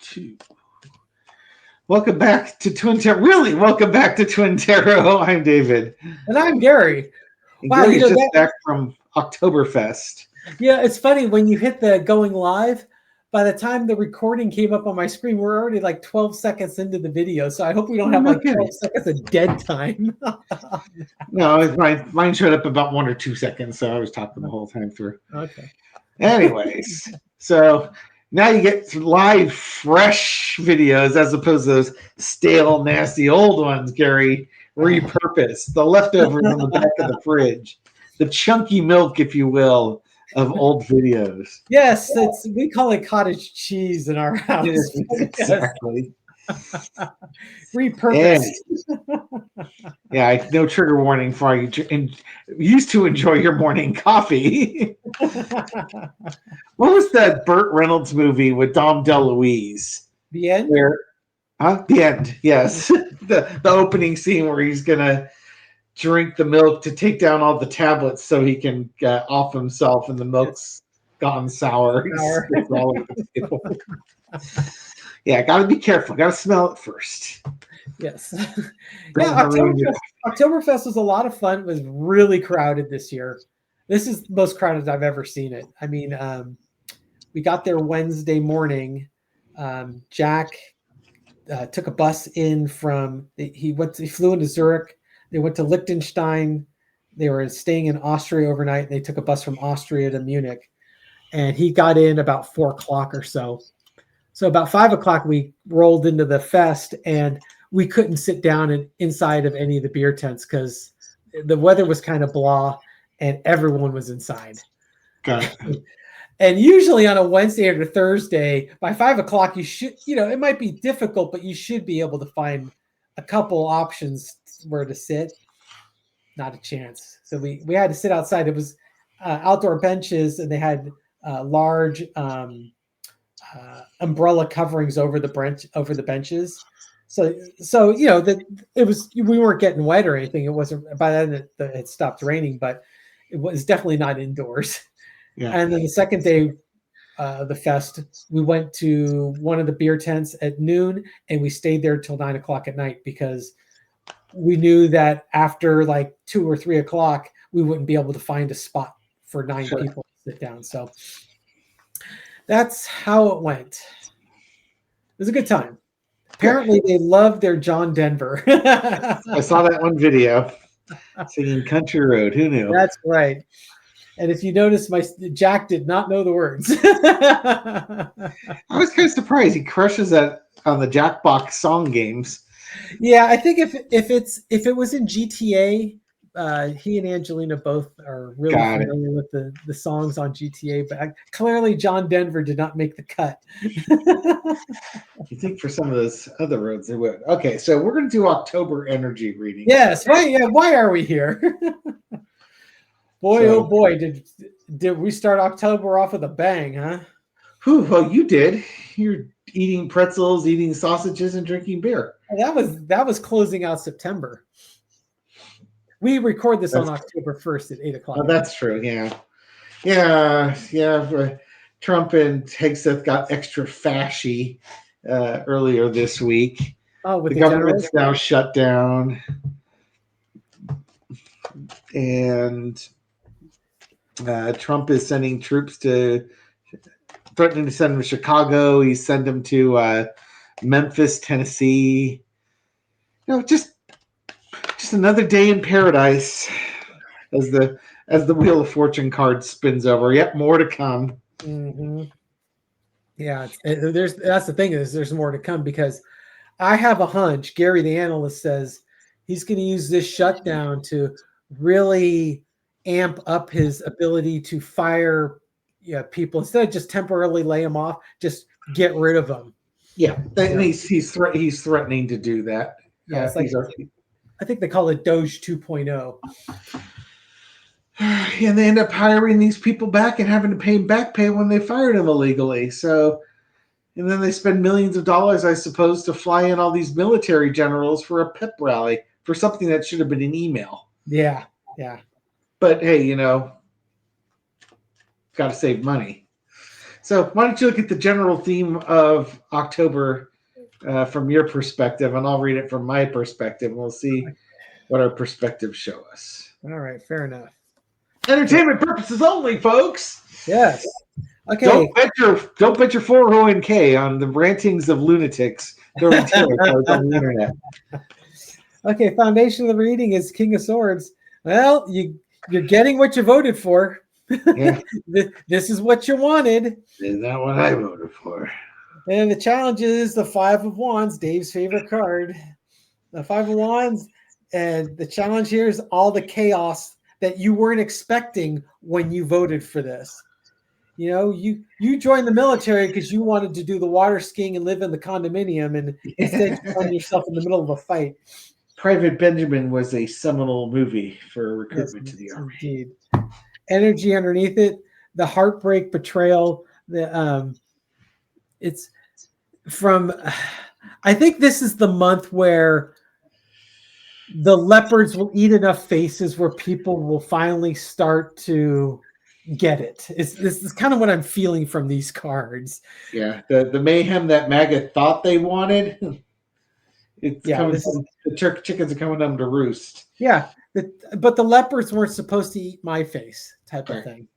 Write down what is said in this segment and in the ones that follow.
Two. Welcome back to Twin Tarot. Really, welcome back to Twin Tarot. I'm David. And I'm Gary. And wow, Gary's just back from Oktoberfest. Yeah, it's funny when you hit the going live, by the time the recording came up on my screen, we're already like 12 seconds into the video. So I hope we don't have like 12 seconds of dead time. No, mine showed up about 1 or 2 seconds. So I was talking the whole time through. Okay. Anyways, so now you get live, fresh videos as opposed to those stale, nasty old ones, Gary. Repurposed, the leftovers on the back of the fridge, the chunky milk, if you will, of old videos. Yes, we call it cottage cheese in our house. Yes, exactly. Repurposed. Yeah, no trigger warning for you. Used to enjoy your morning coffee. What was that Burt Reynolds movie with Dom DeLuise? The End? The End, yes. the opening scene where he's going to drink the milk to take down all the tablets so he can get off himself, and the milk's gone sour. Yeah, got to be careful. Got to smell it first. Yes. Yeah, Oktoberfest was a lot of fun. It was really crowded this year. This is the most crowded I've ever seen it. I mean, we got there Wednesday morning. Jack took a bus in from he flew into Zurich. They went to Liechtenstein. They were staying in Austria overnight. They took a bus from Austria to Munich, and he got in about 4 o'clock or so. So about 5 o'clock, we rolled into the fest, and we couldn't sit down inside of any of the beer tents because the weather was kind of blah, and everyone was inside. Got it. And usually on a Wednesday or a Thursday, by 5 o'clock, you should, it might be difficult, but you should be able to find a couple options where to sit. Not a chance. So we had to sit outside. It was outdoor benches, and they had large umbrella coverings over the benches. So it was, we weren't getting wet or anything. It wasn't, by then it stopped raining, but it was definitely not indoors. Yeah. And then the second day, the fest, we went to one of the beer tents at noon, and we stayed there till 9 o'clock at night because we knew that after like 2 or 3 o'clock, we wouldn't be able to find a spot for 9 people to sit down. So that's how it went. It was a good time. Apparently, they loved their John Denver. I saw that one video singing Country Road. Who knew? That's right. And if you notice, Jack did not know the words. I was kind of surprised. He crushes that on the Jackbox song games. Yeah, I think if it was in GTA, he and Angelina both are really familiar with the songs on GTA, but clearly John Denver did not make the cut. You think for some of those other roads they would. Okay, so we're going to do October energy reading. Yes, right. Yeah, why are we here? Oh boy, did we start October off with a bang, huh? Well, you did. You're eating pretzels, eating sausages, and drinking beer. That was closing out September. We record this on October 1st at 8 o'clock. Oh, that's true. Yeah. Trump and Hegseth got extra fashy earlier this week. Oh, with the government's now shut down, and Trump is sending troops threatening to send them to Chicago. He sent them to Memphis, Tennessee. Just another day in paradise as the Wheel of Fortune card spins over. Yep, more to come. Mm-hmm. Yeah, that's the thing is there's more to come because I have a hunch. Gary, the analyst, says he's going to use this shutdown to really amp up his ability to fire people instead of just temporarily lay them off. Just get rid of them. Yeah, and he's threatening to do that. Yeah, it's like I think they call it Doge 2.0. And they end up hiring these people back and having to pay back pay when they fired them illegally. So, and then they spend millions of dollars, I suppose, to fly in all these military generals for a pep rally for something that should have been an email. Yeah. But hey, got to save money. So why don't you look at the general theme of October from your perspective, and I'll read it from my perspective, and we'll see what our perspectives show us. All right, fair enough. Entertainment purposes only, folks. Yes. Okay. Don't bet your 401k on the rantings of lunatics throwing tarot cards on the internet. Okay, foundation of the reading is King of Swords. Well, you're getting what you voted for. Yeah. This is what you wanted. Is not what I voted for. And the challenge is the Five of Wands, Dave's favorite card. The Five of Wands, and the challenge here is all the chaos that you weren't expecting when you voted for this. You know, you joined the military because you wanted to do the water skiing and live in the condominium, and instead you found yourself in the middle of a fight. Private Benjamin was a seminal movie for recruitment to the army. Indeed. Energy underneath it, the heartbreak, betrayal. It's from. I think this is the month where the leopards will eat enough faces where people will finally start to get it. This is kind of what I'm feeling from these cards. Yeah, the mayhem that MAGA thought they wanted. The chickens are coming home to roost. Yeah, but the leopards weren't supposed to eat my face, type of thing.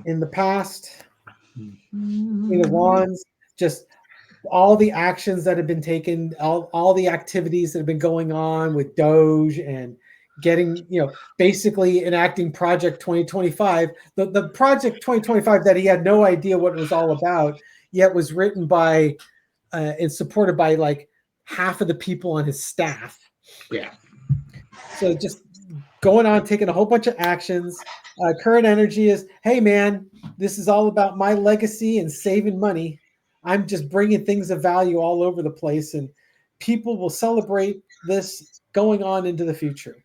In the past, Queen of Wands, just all the actions that have been taken, all the activities that have been going on with Doge and getting, basically enacting Project 2025. The Project 2025 that he had no idea what it was all about, yet was written by and supported by like half of the people on his staff. Yeah. So just going on, taking a whole bunch of actions. Current energy is, hey man, this is all about my legacy and saving money. I'm just bringing things of value all over the place, and people will celebrate this going on into the future.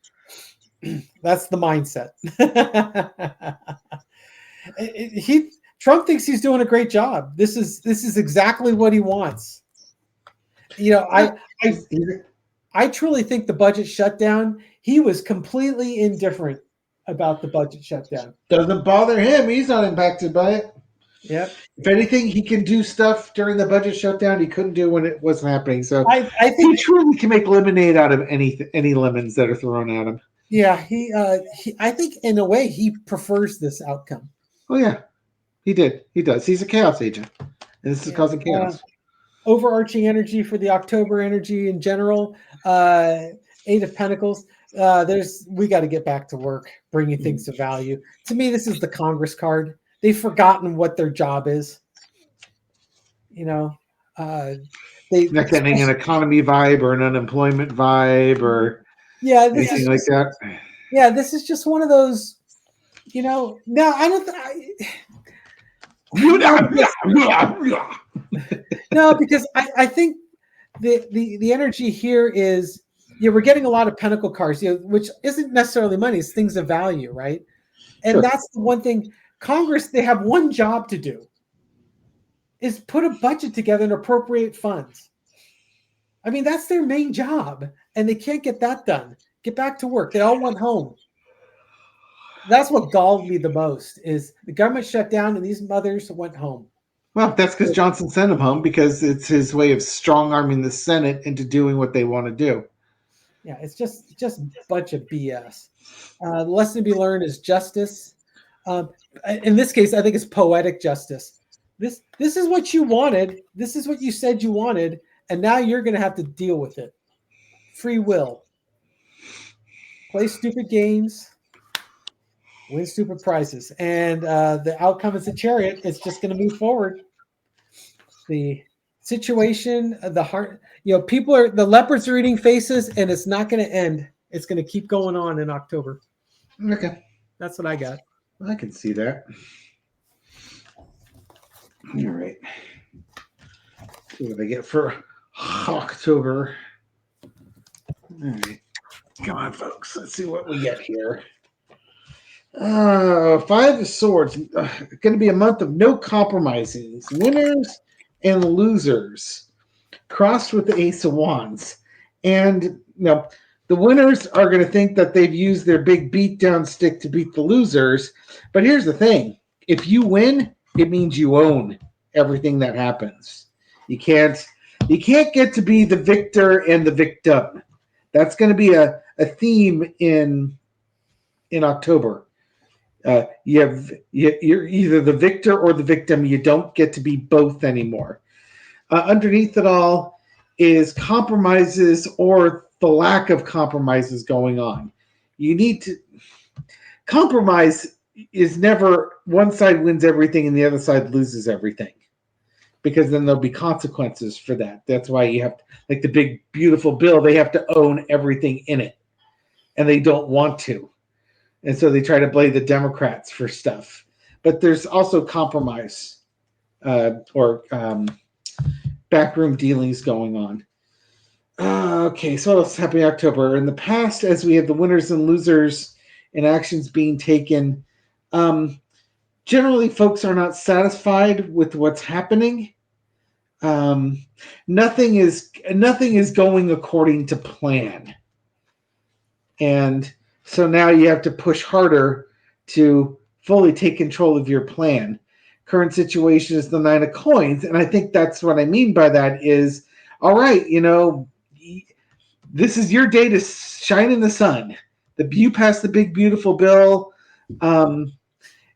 That's the mindset. Trump thinks he's doing a great job. This is exactly what he wants. I truly think the budget shutdown, he was completely indifferent about the budget shutdown. Doesn't bother him. He's not impacted by it. Yep. If anything, he can do stuff during the budget shutdown he couldn't do when it wasn't happening. So I think he truly can make lemonade out of any lemons that are thrown at him. Yeah, I think in a way he prefers this outcome. Oh yeah, he does. He's a chaos agent, and this is causing chaos. Overarching energy for the October energy in general, Eight of Pentacles. We got to get back to work, bringing things of value. To me, this is the Congress card. They've forgotten what their job is. They're not getting an economy vibe or an unemployment vibe or anything like that. Yeah, this is just one of those. No, I don't. No, because I think the energy here is we're getting a lot of pentacle cards, which isn't necessarily money; it's things of value, right? And that's the one thing. Congress, they have one job to do: is put a budget together and appropriate funds. I mean, that's their main job, and they can't get that done. Get back to work. They all went home. That's what galled me the most is the government shut down and these mothers went home. Well, that's because Johnson sent them home because it's his way of strong-arming the Senate into doing what they want to do. Yeah, it's just a bunch of BS. The lesson to be learned is justice. In this case, I think it's poetic justice. This is what you wanted. This is what you said you wanted, and now you're going to have to deal with it. Free will. Play stupid games. Win stupid prizes. And the outcome is a Chariot. It's just going to move forward. The situation, the heart, the leopards are eating faces, and it's not going to end. It's going to keep going on in October. Okay. That's what I got. I can see that. All right. See what I get for October. All right. Come on, folks. Let's see what we get here. Five of Swords. Going to be a month of no compromising. Winners and losers. Crossed with the Ace of Wands. And, the winners are going to think that they've used their big beatdown stick to beat the losers. But here's the thing. If you win, it means you own everything that happens. You can't get to be the victor and the victim. That's going to be a theme in October. You're either the victor or the victim. You don't get to be both anymore. Underneath it all is compromises or the lack of compromises going on. You need to compromise is never one side wins everything and the other side loses everything, because then there'll be consequences for that. That's why you have to, like the big beautiful bill, they have to own everything in it, and they don't want to, and so they try to blame the Democrats for stuff. But there's also compromise or backroom dealings going on. Okay, so what else happened in October? In the past, as we have the winners and losers and actions being taken, generally folks are not satisfied with what's happening. Nothing is going according to plan, and so now you have to push harder to fully take control of your plan. Current situation is the Nine of Coins, and I think that's what I mean by that is, all right, this is your day to shine in the sun. You passed the big beautiful bill.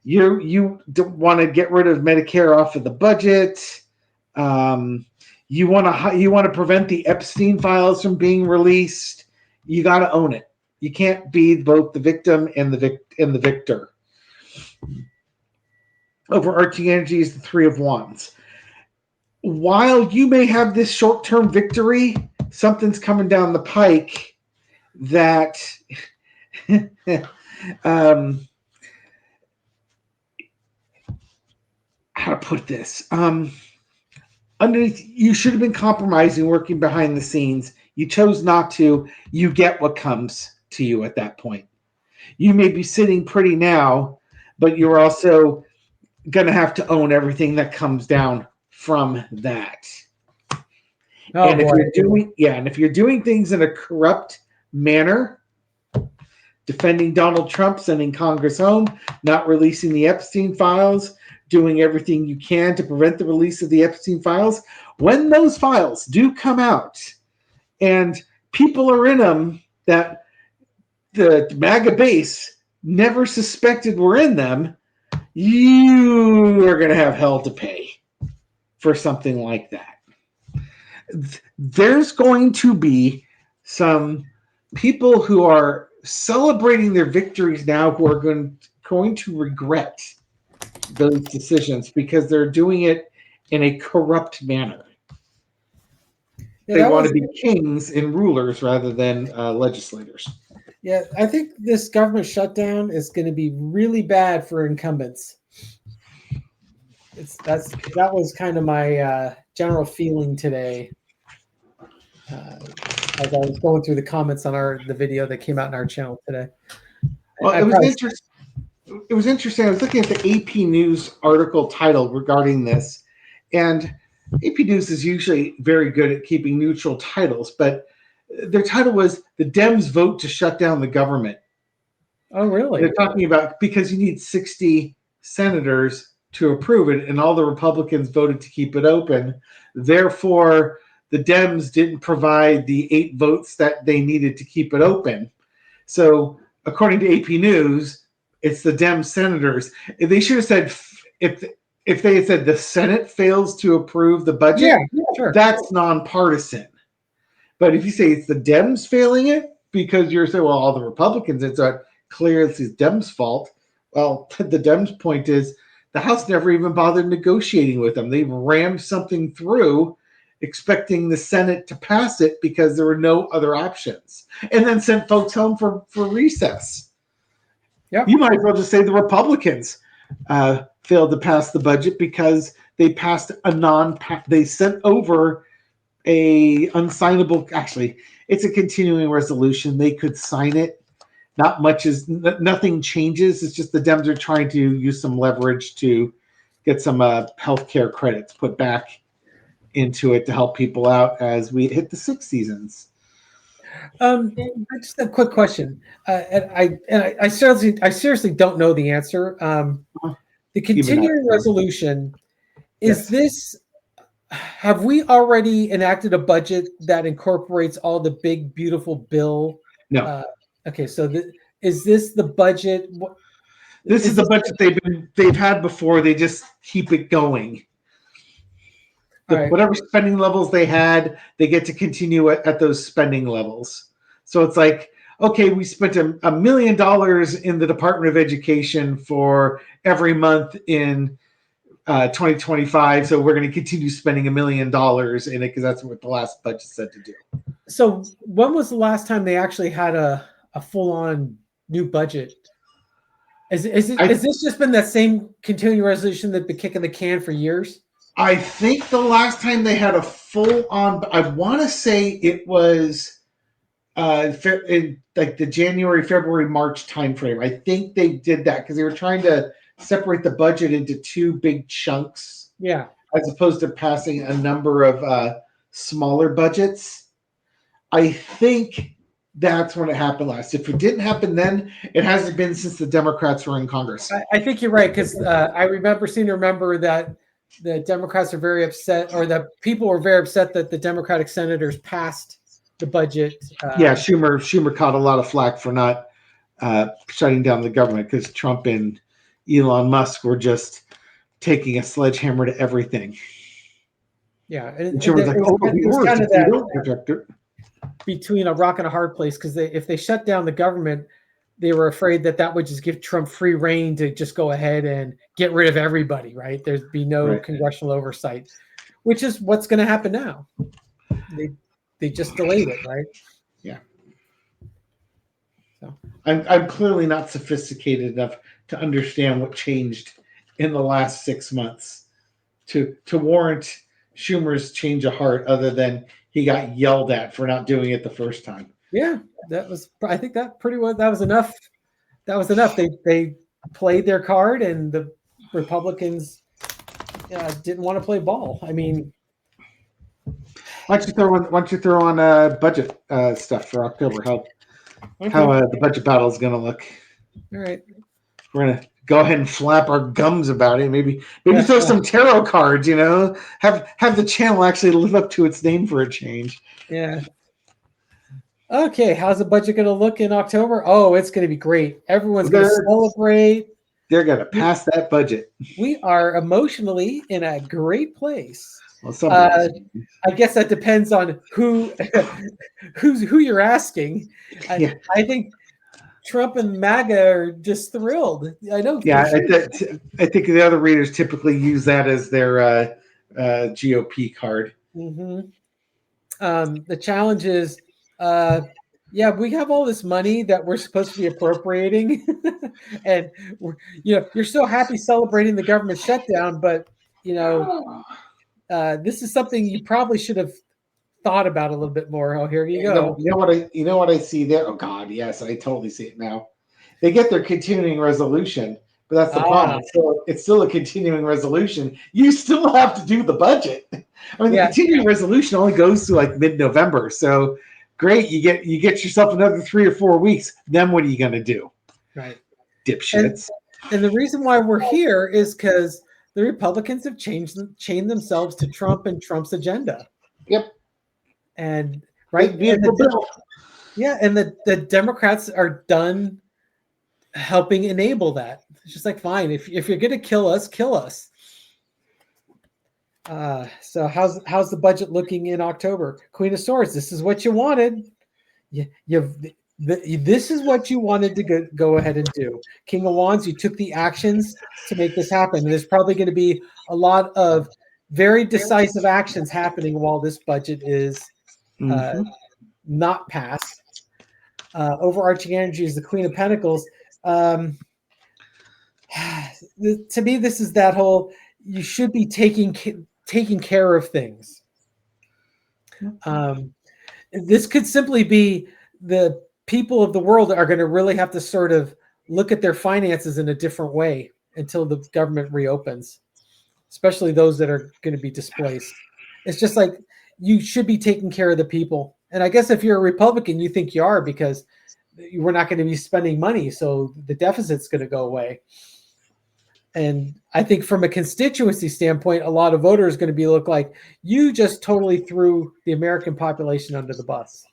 You don't want to get rid of Medicare off of the budget. You want to prevent the Epstein files from being released. You got to own it. You can't be both the victim and the victor. Overarching energy is the Three of Wands. While you may have this short-term victory, something's coming down the pike that how to put this? Underneath, you should have been compromising, working behind the scenes. You chose not to. You get what comes to you at that point. You may be sitting pretty now, but you're also going to have to own everything that comes down from that. Oh, and boy. If you're doing things in a corrupt manner, defending Donald Trump, sending Congress home, not releasing the Epstein files, doing everything you can to prevent the release of the Epstein files, when those files do come out and people are in them that the MAGA base never suspected were in them, you are going to have hell to pay for something like that. There's going to be some people who are celebrating their victories now who are going to regret those decisions because they're doing it in a corrupt manner. They want to be kings and rulers rather than legislators. Yeah, I think this government shutdown is going to be really bad for incumbents. That was kind of my general feeling today. As I was going through the comments on the video that came out in our channel today. Well, it was interesting. It was interesting. I was looking at the AP News article title regarding this, and AP News is usually very good at keeping neutral titles, but their title was "The Dems Vote to Shut Down the Government." Oh, really? They're talking about because you need 60 senators to approve it, and all the Republicans voted to keep it open. Therefore, the Dems didn't provide the 8 votes that they needed to keep it open. So, according to AP News, it's the Dem senators. They should have said if they had said the Senate fails to approve the budget, sure. That's nonpartisan. But if you say it's the Dems failing it because you're saying, well, all the Republicans, it's clear it's the Dems' fault. Well, the Dems' point is the House never even bothered negotiating with them. They rammed something through expecting the Senate to pass it because there were no other options, and then sent folks home for recess. Yep. You might as well just say the Republicans failed to pass the budget because they passed they sent over a unsignable. Actually, it's a continuing resolution. They could sign it. Nothing changes. It's just the Dems are trying to use some leverage to get some healthcare credits put back into it to help people out as we hit the 6 seasons. Just a quick question, and I seriously don't know the answer. the continuing resolution, is this, have we already enacted a budget that incorporates all the big, beautiful bill? No. Okay, so is this the budget? This is the budget they've had before. They just keep it going. Whatever spending levels they had, they get to continue at those spending levels. So it's like, okay, we spent $1 million in the Department of Education for every month in 2025. So we're going to continue spending $1 million in it because that's what the last budget said to do. So when was the last time they actually had a full-on new budget? Has this just been that same continuing resolution that's been kicking the can for years? I think the last time they had a full-on, I want to say it was in like the January, February, March timeframe. I think they did that because they were trying to separate the budget into two big chunks. Yeah. As opposed to passing a number of smaller budgets. I think that's when it happened last. If it didn't happen then, it hasn't been since the Democrats were in Congress. I think you're right, because I remember that the Democrats are very upset, or that people were very upset that the Democratic senators passed the budget. Schumer caught a lot of flack for not shutting down the government because Trump and Elon Musk were just taking a sledgehammer to everything. Yeah, and Schumer's like, "Oh, we kind of that between a rock and a hard place, because if they shut down the government, they were afraid that would just give Trump free reign to just go ahead and get rid of everybody, right? There'd be no congressional oversight, which is what's going to happen now. They just delayed it, right? Yeah. So I'm clearly not sophisticated enough to understand what changed in the last 6 months to warrant Schumer's change of heart, other than he got yelled at for not doing it the first time. Yeah, I think that was enough. That was enough. They played their card, and the Republicans didn't want to play ball. I mean, why don't you throw on budget stuff for October? How the budget battle is going to look? All right, we're gonna go ahead and flap our gums about it. Maybe throw some tarot cards. Have the channel actually live up to its name for a change. Yeah. Okay, how's the budget going to look in October? Oh, it's going to be great. Everyone's going to celebrate. They're going to pass that budget. We are emotionally in a great place. Well, I guess that depends on who you're asking. I think Trump and MAGA are just thrilled. I know. Yeah, I think the other readers typically use that as their GOP card. Mm-hmm. The challenge is, we have all this money that we're supposed to be appropriating, and you're so happy celebrating the government shutdown, but this is something you probably should have thought about a little bit more. Oh, here you go. You know what I see there? Oh God, yes, I totally see it now. They get their continuing resolution, but that's the problem. It's still a continuing resolution. You still have to do the budget. I mean, the continuing resolution only goes to like mid-November. So great, you get yourself another 3 or 4 weeks. Then what are you going to do? Right, dipshits. And the reason why we're here is because the Republicans have chained themselves to Trump and Trump's agenda. Yep. And the Democrats are done helping enable that. It's just like, fine, if you're going to kill us, kill us. So how's the budget looking in October? Queen of Swords, this is what you wanted. This is what you wanted to go ahead and do. King of Wands, you took the actions to make this happen. And there's probably going to be a lot of very decisive actions happening while this budget is not passed. Overarching energy is the Queen of Pentacles. To me, this is that whole, you should be taking care of things. This could simply be the people of the world are going to really have to sort of look at their finances in a different way until the government reopens, especially those that are going to be displaced. It's just like, you should be taking care of the people. And I guess if you're a Republican, you think you are, because we're not going to be spending money, so the deficit's going to go away. And I think from a constituency standpoint, a lot of voters are going to look like you just totally threw the American population under the bus.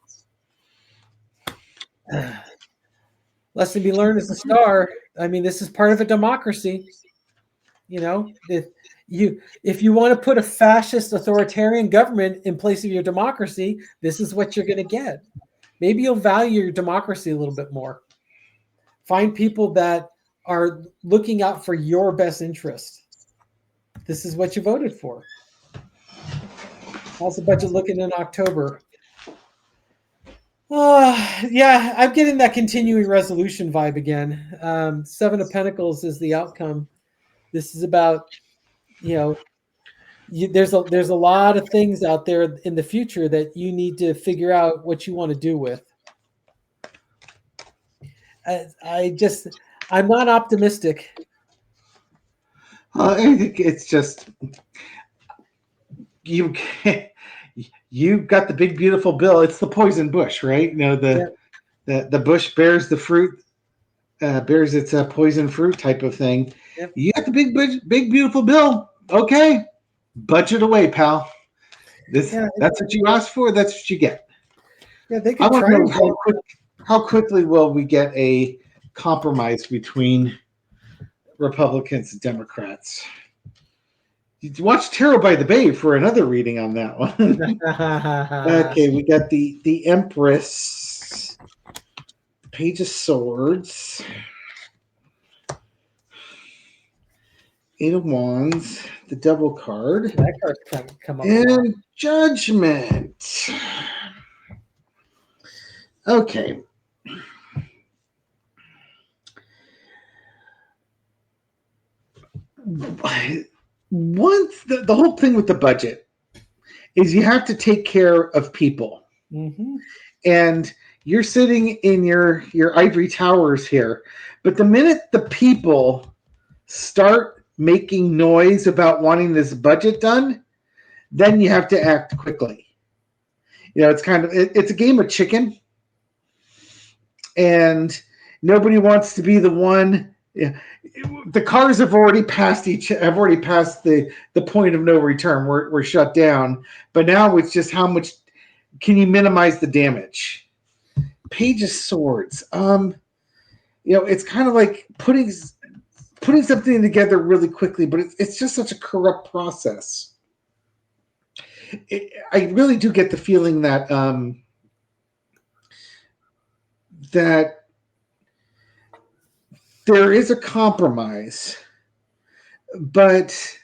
Lesson to be learned is the star. I mean, this is part of a democracy. If you want to put a fascist authoritarian government in place of your democracy, this is what you're going to get. Maybe you'll value your democracy a little bit more. Find people that are looking out for your best interest. This is what you voted for. How's the budget looking in October? Yeah, I'm getting that continuing resolution vibe again. Seven of Pentacles is the outcome. This is about, there's a lot of things out there in the future that you need to figure out what you want to do with. I'm not optimistic. I think it's just you got the big beautiful bill. It's the poison bush, right? The bush bears the fruit, bears its poison fruit type of thing. Yep. You got the big beautiful bill. Okay, budget away, pal. That's what you asked for. That's what you get. Yeah, they could try. How quickly will we get a compromise between Republicans and Democrats? Watch Tarot by the Bay for another reading on that one. Okay, we got the Empress, Page of Swords, Eight of Wands, the Devil card, that card's come up, and Judgment. Okay. Once the whole thing with the budget is you have to take care of people. Mm-hmm. And you're sitting in your ivory towers here, but the minute the people start making noise about wanting this budget done, then you have to act quickly. It's a game of chicken, and nobody wants to be the one. The cars have already passed the point of no return. We're shut down, but now it's just how much can you minimize the damage. Page of Swords. It's kind of like putting something together really quickly, but it's just such a corrupt process. I really do get the feeling that that there is a compromise, but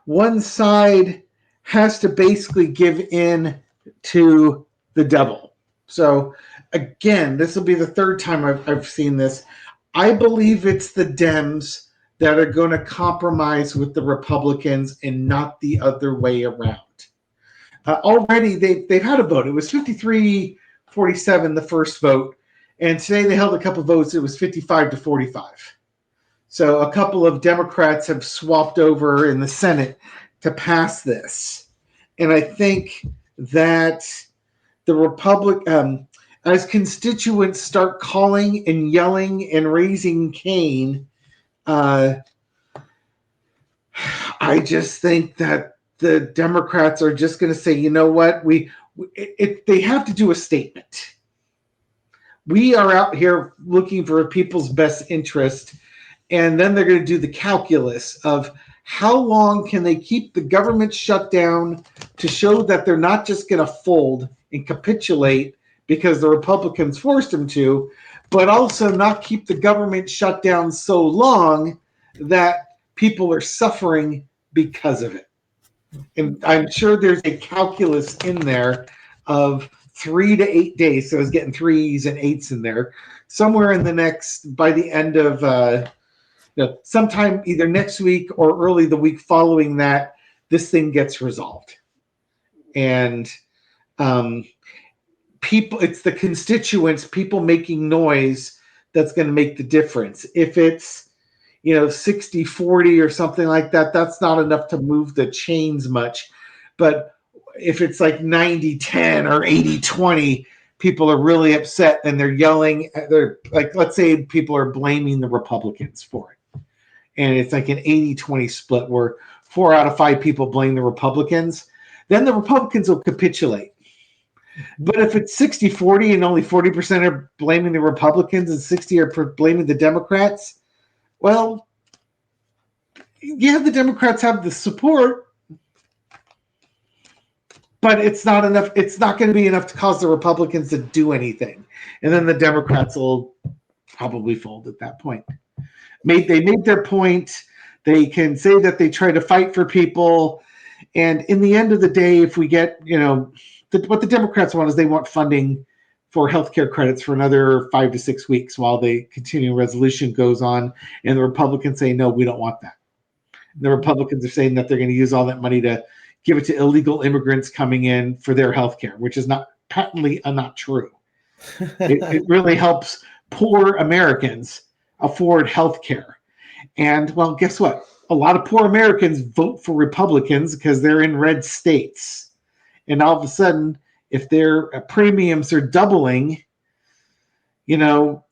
one side has to basically give in to the devil. So again, this will be the third time I've seen this. I believe it's the Dems that are going to compromise with the Republicans and not the other way around. Already they've had a vote. It was 53-47 the first vote. And today they held a couple of votes. It was 55-45. So a couple of Democrats have swapped over in the Senate to pass this. And I think that the as constituents start calling and yelling and raising Cain, I just think that the Democrats are just going to say, you know what, they have to do a statement. We are out here looking for people's best interest, and then they're going to do the calculus of how long can they keep the government shut down to show that they're not just going to fold and capitulate because the Republicans forced them to, but also not keep the government shut down so long that people are suffering because of it. And I'm sure there's a calculus in there of 3 to 8 days. So I was getting 3s and 8s in there. Somewhere in the by the end of, sometime either next week or early the week following that, this thing gets resolved. And it's the constituents, people making noise that's going to make the difference. If it's 60-40 or something like that, that's not enough to move the chains much. But if it's like 90-10 or 80-20, people are really upset and they're yelling. They're like, let's say people are blaming the Republicans for it. and it's like an 80-20 split where 4 out of 5 people blame the Republicans, then the Republicans will capitulate. But if it's 60-40 and only 40% are blaming the Republicans and 60 are blaming the Democrats, well, yeah, the Democrats have the support, but it's not enough. It's not going to be enough to cause the Republicans to do anything. And then the Democrats will probably fold at that point. They made their point. They can say that they try to fight for people. And in the end of the day, if we get, what the Democrats want is they want funding for healthcare credits for another 5 to 6 weeks while the continuing resolution goes on. And the Republicans say, no, we don't want that. The Republicans are saying that they're going to use all that money to give it to illegal immigrants coming in for their healthcare, which is not patently not true. It really helps poor Americans afford healthcare. And, well, guess what? A lot of poor Americans vote for Republicans because they're in red states. And all of a sudden, if their premiums are doubling, well,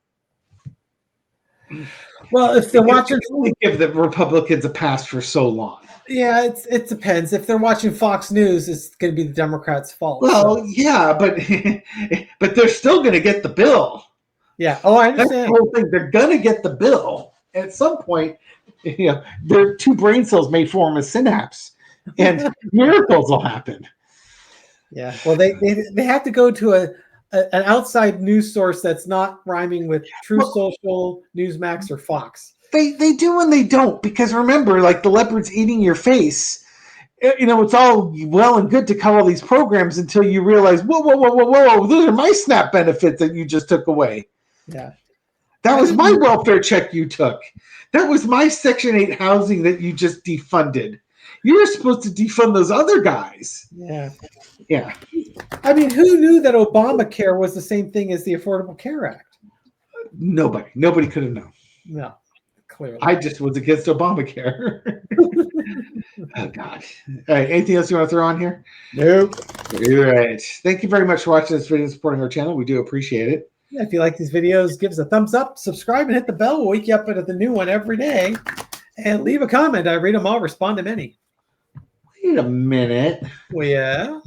if they're watching, really give the Republicans a pass for so long. Yeah, it depends. If they're watching Fox News, it's going to be the Democrats' fault. Well, yeah, but they're still going to get the bill. Yeah. Oh, I understand. That's the whole thing. They're going to get the bill. At some point, their 2 brain cells may form a synapse, and miracles will happen. Yeah. Well, they have to go to an outside news source that's not rhyming with True Social, Newsmax, or Fox. They do and they don't, because remember, like the leopard's eating your face. It's all well and good to cover all these programs until you realize, whoa, those are my SNAP benefits that you just took away. Yeah. That was my welfare check you took. That was my Section 8 housing that you just defunded. You were supposed to defund those other guys. Yeah. Yeah. I mean, who knew that Obamacare was the same thing as the Affordable Care Act? Nobody. Nobody could have known. No, clearly. I just was against Obamacare. Oh, God. All right. Anything else you want to throw on here? Nope. All right. Thank you very much for watching this video and supporting our channel. We do appreciate it. Yeah, if you like these videos, give us a thumbs up, subscribe, and hit the bell. We'll wake you up at the new one every day. And leave a comment. I read them all, respond to many. Wait a minute. Well, yeah.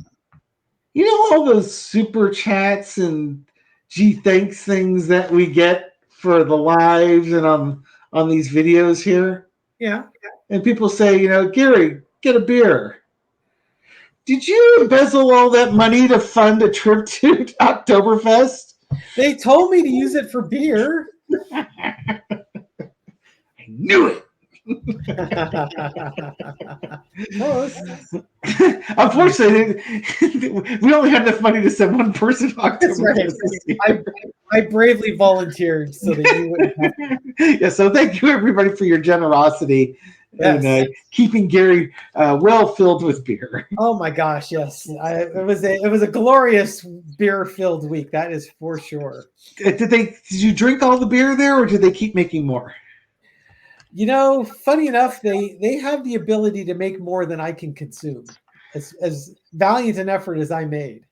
All those super chats and gee thanks things that we get for the lives and on these videos here? Yeah. And people say, Gary, get a beer. Did you embezzle all that money to fund a trip to Oktoberfest? They told me to use it for beer. I knew it. Unfortunately, we only had enough money to send one person to Oktoberfest. Right. I bravely volunteered so that you wouldn't have to. Yeah, so thank you everybody for your generosity. Yes. And keeping Gary well filled with beer. Oh my gosh, yes! It was a glorious beer-filled week. That is for sure. Did you drink all the beer there, or did they keep making more? Funny enough, they have the ability to make more than I can consume. As valiant an effort as I made.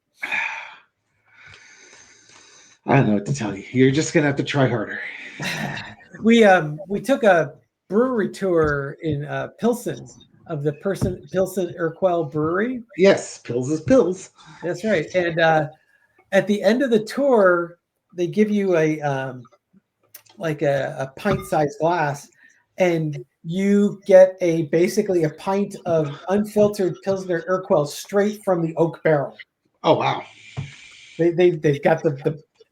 I don't know what to tell you. You're just gonna have to try harder. We took a brewery tour in Pilsen of the Pilsen Urquell Brewery. Yes, Pils is Pils. That's right. And at the end of the tour, they give you a pint-sized glass, and you get basically a pint of unfiltered Pilsner Urquell straight from the oak barrel. Oh wow! They've got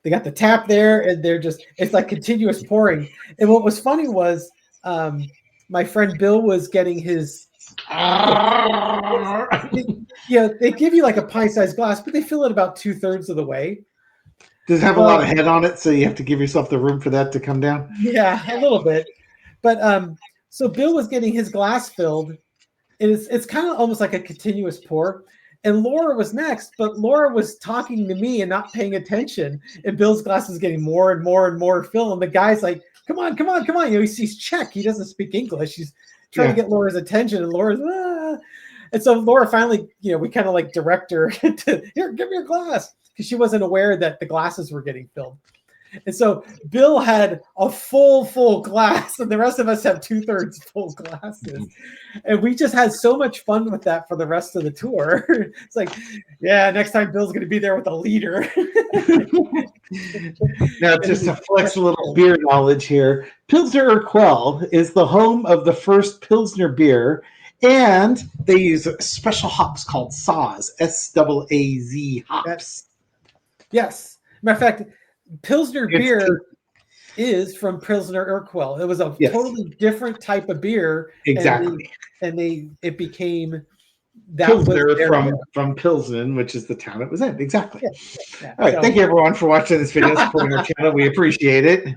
they got the tap there, and it's like continuous pouring. And what was funny was my friend Bill was getting his. They give you like a pint-sized glass, but they fill it about 2/3 of the way. Does it have a lot of head on it, so you have to give yourself the room for that to come down? Yeah, a little bit. But so Bill was getting his glass filled, and it's kind of almost like a continuous pour. And Laura was next, but Laura was talking to me and not paying attention. And Bill's glass is getting more and more and more filled. And the guy's like, come on. He sees Czech. He doesn't speak English. He's trying to get Laura's attention. And Laura's, ah. And so Laura finally, we kind of like direct her to, here, give me your glass. Because she wasn't aware that the glasses were getting filled. And so Bill had a full glass, and the rest of us have 2/3 full glasses. And we just had so much fun with that for the rest of the tour. It's like, yeah, next time Bill's going to be there with a liter. Now, just to flex a little beer knowledge here, Pilsner Urquell is the home of the first Pilsner beer, and they use special hops called Saaz, S-A-A-Z hops. Yes. Matter of fact, Pilsner beer is from Pilsner Urquell. It was a totally different type of beer. Exactly. And it became that Pilsner from Pilsen, which is the town it was in. Exactly. Yeah. All right. Thank you, everyone, for watching this video, supporting our channel. We appreciate it.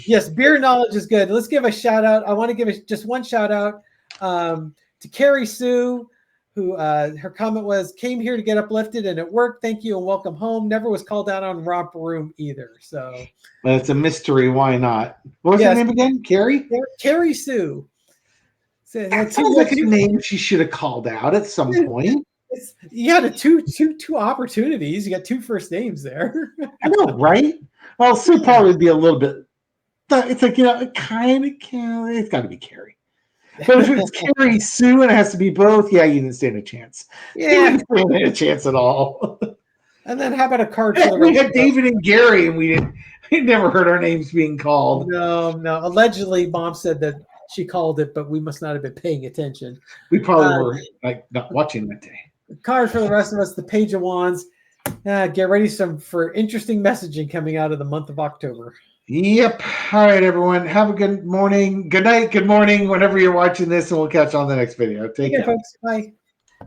Yes, beer knowledge is good. Let's give a shout out. I want to give just one shout out to Carrie Sue, who her comment was, came here to get uplifted and it worked. Thank you and welcome home. Never was called out on Romper Room either. So well, it's a mystery. Why not? What was her name again? Carrie? Carrie Sue. So, that sounds like a name she should have called out at some point. You had two opportunities. You got 2 first names there. I know, right? Well, Sue probably be a little bit. It's like, kind of. It's got to be Carrie. But if it's Carrie Sue and it has to be both, yeah, you didn't stand a chance. Yeah, you didn't stand a chance at all. And then how about a card? We had David and Gary, and we never heard our names being called. No. Allegedly, Mom said that she called it, but we must not have been paying attention. We probably were not watching that day. Card for the rest of us, the Page of Wands. Get ready for interesting messaging coming out of the month of October. Yep. All right, everyone. Have a good morning, good night, good morning, whenever you're watching this, and we'll catch you on the next video. Take care, folks. Bye.